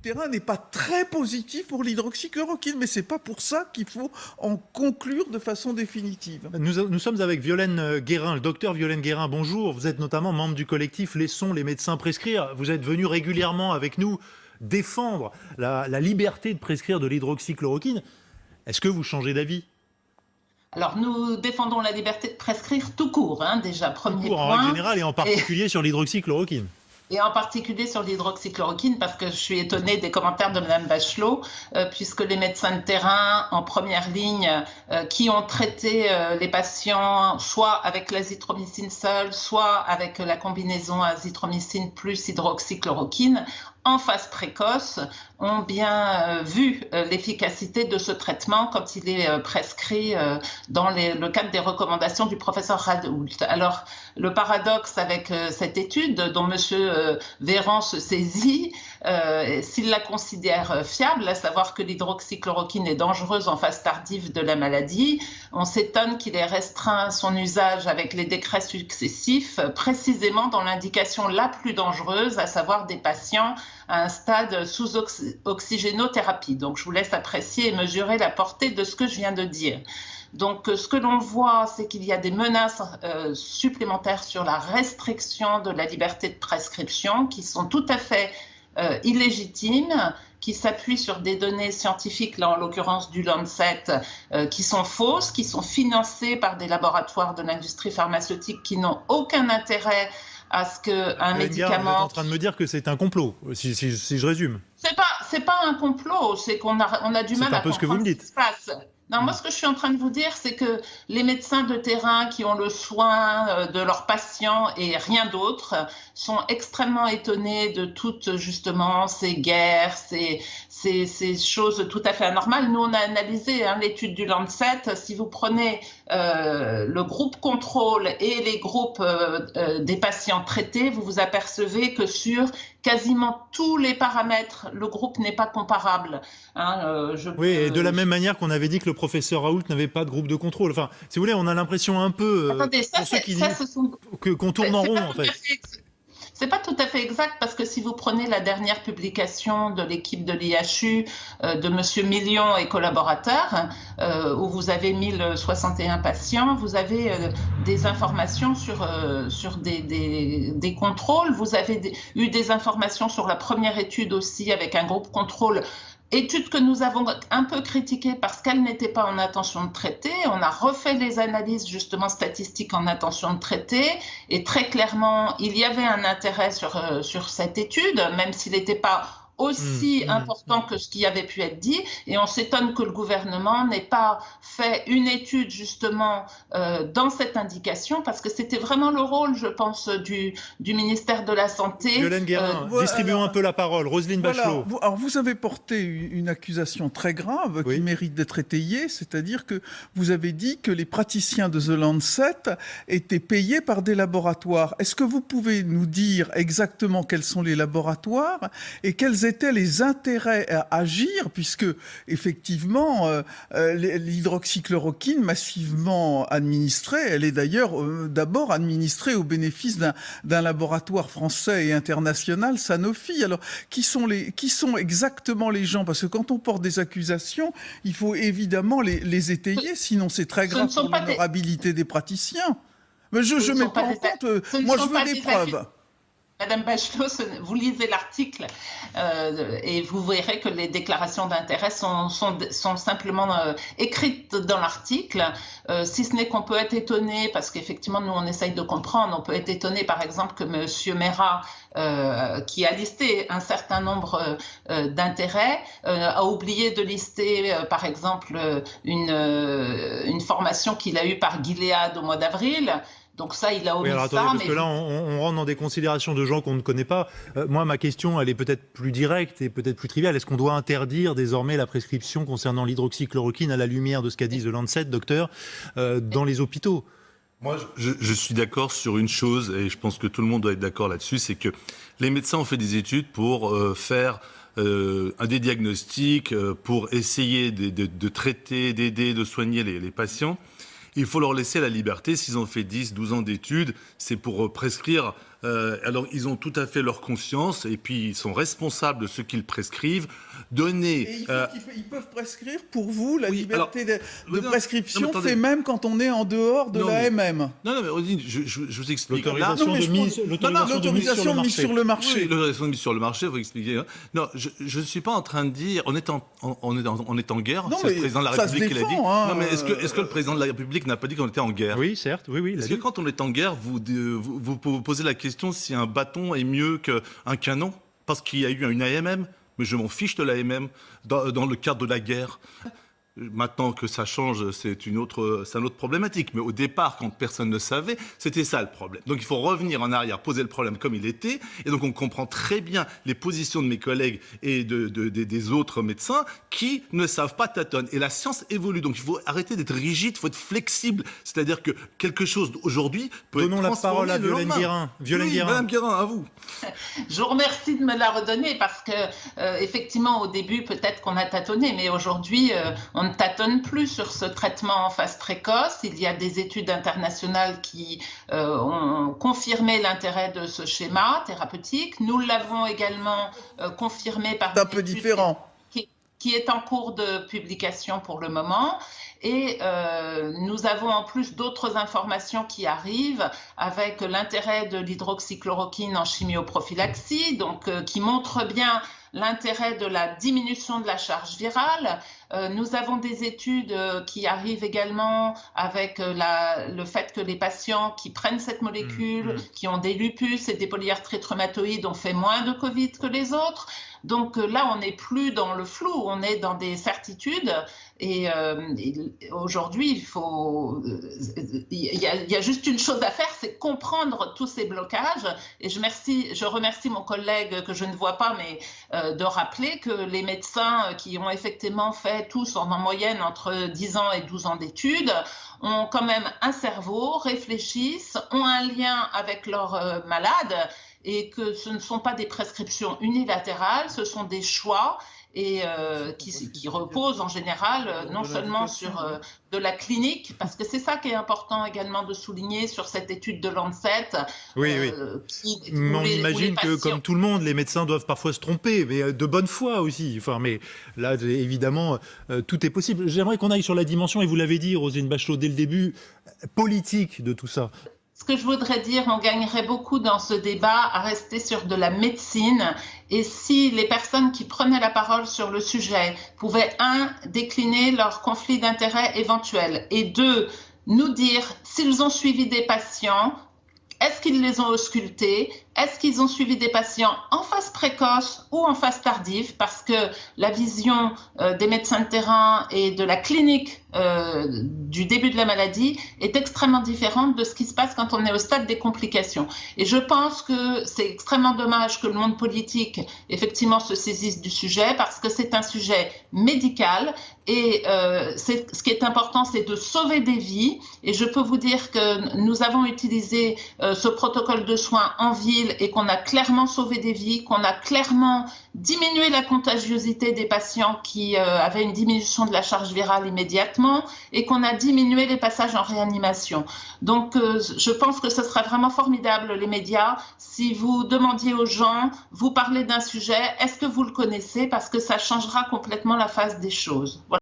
terrain n'est pas très positif pour l'hydroxychloroquine, mais c'est pas pour ça qu'il faut en conclure de façon définitive. Nous sommes avec Violaine Guérin, le docteur Violaine Guérin. Bonjour, vous êtes notamment membre du collectif Laissons les médecins prescrire. Vous êtes venu régulièrement avec nous défendre la liberté de prescrire de l'hydroxychloroquine. Est-ce que vous changez d'avis ? Alors, nous défendons la liberté de prescrire tout court, déjà, premier point. En règle générale, et en particulier sur l'hydroxychloroquine. Et en particulier sur l'hydroxychloroquine, parce que je suis étonnée des commentaires de Mme Bachelot, puisque les médecins de terrain en première ligne qui ont traité les patients soit avec l'azithromycine seule, soit avec la combinaison azithromycine plus hydroxychloroquine, en phase précoce, ont bien vu l'efficacité de ce traitement quand il est prescrit dans le cadre des recommandations du professeur Radoult. Alors, le paradoxe avec cette étude dont M. Véran se saisit, s'il la considère fiable, à savoir que l'hydroxychloroquine est dangereuse en phase tardive de la maladie, on s'étonne qu'il ait restreint son usage avec les décrets successifs, précisément dans l'indication la plus dangereuse, à savoir des patients à un stade sous oxygénothérapie. Donc, je vous laisse apprécier et mesurer la portée de ce que je viens de dire. Donc, ce que l'on voit, c'est qu'il y a des menaces supplémentaires sur la restriction de la liberté de prescription qui sont tout à fait illégitimes, qui s'appuient sur des données scientifiques, là en l'occurrence du Lancet, qui sont fausses, qui sont financées par des laboratoires de l'industrie pharmaceutique qui n'ont aucun intérêt à ce qu'un médicament... Vous êtes en train de me dire que c'est un complot, si je résume. C'est pas un complot, c'est qu'on a du mal à comprendre ce qui se passe. Non, moi, ce que je suis en train de vous dire, c'est que les médecins de terrain qui ont le soin de leurs patients et rien d'autre sont extrêmement étonnés de toutes, justement, ces guerres, ces choses tout à fait anormales. Nous, on a analysé l'étude du Lancet. Si vous prenez le groupe contrôle et les groupes des patients traités, vous vous apercevez que sur quasiment tous les paramètres, le groupe n'est pas comparable. Oui, et de la même manière qu'on avait dit que le professeur Raoult n'avait pas de groupe de contrôle. Enfin, si vous voulez, on a l'impression un peu, Attendez, pour ceux qui disent qu'on tourne en rond, en fait. C'est pas tout à fait exact parce que si vous prenez la dernière publication de l'équipe de l'IHU de Monsieur Million et collaborateurs, où vous avez 1061 patients, vous avez des informations sur des contrôles. Vous avez eu des informations sur la première étude aussi avec un groupe contrôle. Étude que nous avons un peu critiquée parce qu'elle n'était pas en intention de traiter. On a refait les analyses justement statistiques en intention de traiter et très clairement, il y avait un intérêt sur cette étude, même s'il n'était pas aussi important que ce qui avait pu être dit, et on s'étonne que le gouvernement n'ait pas fait une étude justement dans cette indication, parce que c'était vraiment le rôle, je pense, du ministère de la Santé. Violaine Guérin, distribuons un peu la parole. Roselyne Bachelot. Alors, vous avez porté une accusation très grave qui mérite d'être étayée, c'est-à-dire que vous avez dit que les praticiens de The Lancet étaient payés par des laboratoires. Est-ce que vous pouvez nous dire exactement quels sont les laboratoires et quels étaient les intérêts à agir, puisque effectivement l'hydroxychloroquine massivement administrée, elle est d'ailleurs d'abord administrée au bénéfice d'un laboratoire français et international, Sanofi. Alors qui sont exactement les gens? Parce que quand on porte des accusations, il faut évidemment les étayer, sinon c'est très grave pour l'honorabilité des praticiens. Mais je ne mets pas en compte. Moi, je veux des preuves. Madame Bachelot, vous lisez l'article et vous verrez que les déclarations d'intérêt sont simplement écrites dans l'article, si ce n'est qu'on peut être étonné, parce qu'effectivement, nous, on essaye de comprendre, on peut être étonné, par exemple, que M. Mera, qui a listé un certain nombre d'intérêts, a oublié de lister, par exemple, une formation qu'il a eue par Gilead au mois d'avril. Donc ça, il a omis alors, attendez, parce que là, on rentre dans des considérations de gens qu'on ne connaît pas. Moi, ma question, elle est peut-être plus directe et peut-être plus triviale. Est-ce qu'on doit interdire désormais la prescription concernant l'hydroxychloroquine à la lumière de ce qu'a dit The Lancet, docteur, dans les hôpitaux? Moi, je suis d'accord sur une chose, et je pense que tout le monde doit être d'accord là-dessus, c'est que les médecins ont fait des études pour faire des diagnostics, pour essayer de traiter, d'aider, de soigner les patients. Il faut leur laisser la liberté. S'ils ont fait 10, 12 ans d'études, c'est pour prescrire Alors, ils ont tout à fait leur conscience et puis ils sont responsables de ce qu'ils prescrivent. Donner. Et ils peuvent prescrire pour vous la Oui, liberté de non, prescription, non, mais attendez. fait même quand on est en dehors de Non, l'AMM. Non, mais Odile, je vous explique. L'autorisation mais de je mise L'autorisation de mise sur le marché. Oui, l'autorisation de mise sur le marché, il faut expliquer. Non, je ne suis pas en train de dire. On est en guerre. Non, C'est le mais président de la ça se République qui l'a dit. défend, hein. Non, mais est-ce que le président de la République n'a pas dit qu'on était en guerre? Oui, certes, oui. Est-ce que quand on est en guerre, vous posez la question si un bâton est mieux qu'un canon? Parce qu'il y a eu une AMM, mais je m'en fiche de l'AMM dans le cadre de la guerre. Maintenant que ça change, c'est une autre problématique. Mais au départ, quand personne ne savait, c'était ça le problème. Donc il faut revenir en arrière, poser le problème comme il était. Et donc on comprend très bien les positions de mes collègues et des autres médecins qui ne savent pas tâtonner. Et la science évolue. Donc il faut arrêter d'être rigide, il faut être flexible. C'est-à-dire que quelque chose aujourd'hui peut Donnons être la transformé parole à le Violaine lendemain. Guérin. Violaine Oui, Guérin. Madame Guérin, à vous. Je vous remercie de me la redonner parce que, effectivement, au début, peut-être qu'on a tâtonné, mais aujourd'hui, on ne tâtonne plus sur ce traitement en phase précoce. Il y a des études internationales qui ont confirmé l'intérêt de ce schéma thérapeutique. Nous l'avons également confirmé par C'est un une peu étude différent. qui est en cours de publication pour le moment. Et nous avons en plus d'autres informations qui arrivent avec l'intérêt de l'hydroxychloroquine en chimioprophylaxie, donc qui montre bien l'intérêt de la diminution de la charge virale. Nous avons des études qui arrivent également avec le fait que les patients qui prennent cette molécule, qui ont des lupus et des polyarthrites rhumatoïdes, ont fait moins de Covid que les autres. Donc là, on n'est plus dans le flou, on est dans des certitudes. Et aujourd'hui, il y a juste une chose à faire, c'est comprendre tous ces blocages. Et je remercie mon collègue que je ne vois pas, mais de rappeler que les médecins qui ont effectivement fait tous en moyenne entre 10 ans et 12 ans d'études ont quand même un cerveau, réfléchissent, ont un lien avec leurs malades et que ce ne sont pas des prescriptions unilatérales, ce sont des choix et qui reposent en général non seulement sur de la clinique, parce que c'est ça qui est important également de souligner sur cette étude de Lancet. Oui. Mais on imagine que, comme tout le monde, les médecins doivent parfois se tromper, mais de bonne foi aussi. Enfin, mais là, évidemment, tout est possible. J'aimerais qu'on aille sur la dimension, et vous l'avez dit, Roselyne Bachelot, dès le début, politique de tout ça. Ce que je voudrais dire, on gagnerait beaucoup dans ce débat à rester sur de la médecine. Et si les personnes qui prenaient la parole sur le sujet pouvaient, décliner leurs conflits d'intérêts éventuels, et deux, nous dire s'ils ont suivi des patients, est-ce qu'ils les ont auscultés, est-ce qu'ils ont suivi des patients en phase précoce ou en phase tardive, parce que la vision des médecins de terrain et de la clinique du début de la maladie est extrêmement différente de ce qui se passe quand on est au stade des complications. Et je pense que c'est extrêmement dommage que le monde politique, effectivement, se saisisse du sujet, parce que c'est un sujet médical et ce qui est important, c'est de sauver des vies. Et je peux vous dire que nous avons utilisé ce protocole de soins en ville et qu'on a clairement sauvé des vies, qu'on a clairement diminué la contagiosité des patients qui avaient une diminution de la charge virale immédiatement et qu'on a diminué les passages en réanimation. Donc je pense que ce serait vraiment formidable, les médias, si vous demandiez aux gens, vous parlez d'un sujet, est-ce que vous le connaissez? Parce que ça changera complètement la face des choses. Voilà.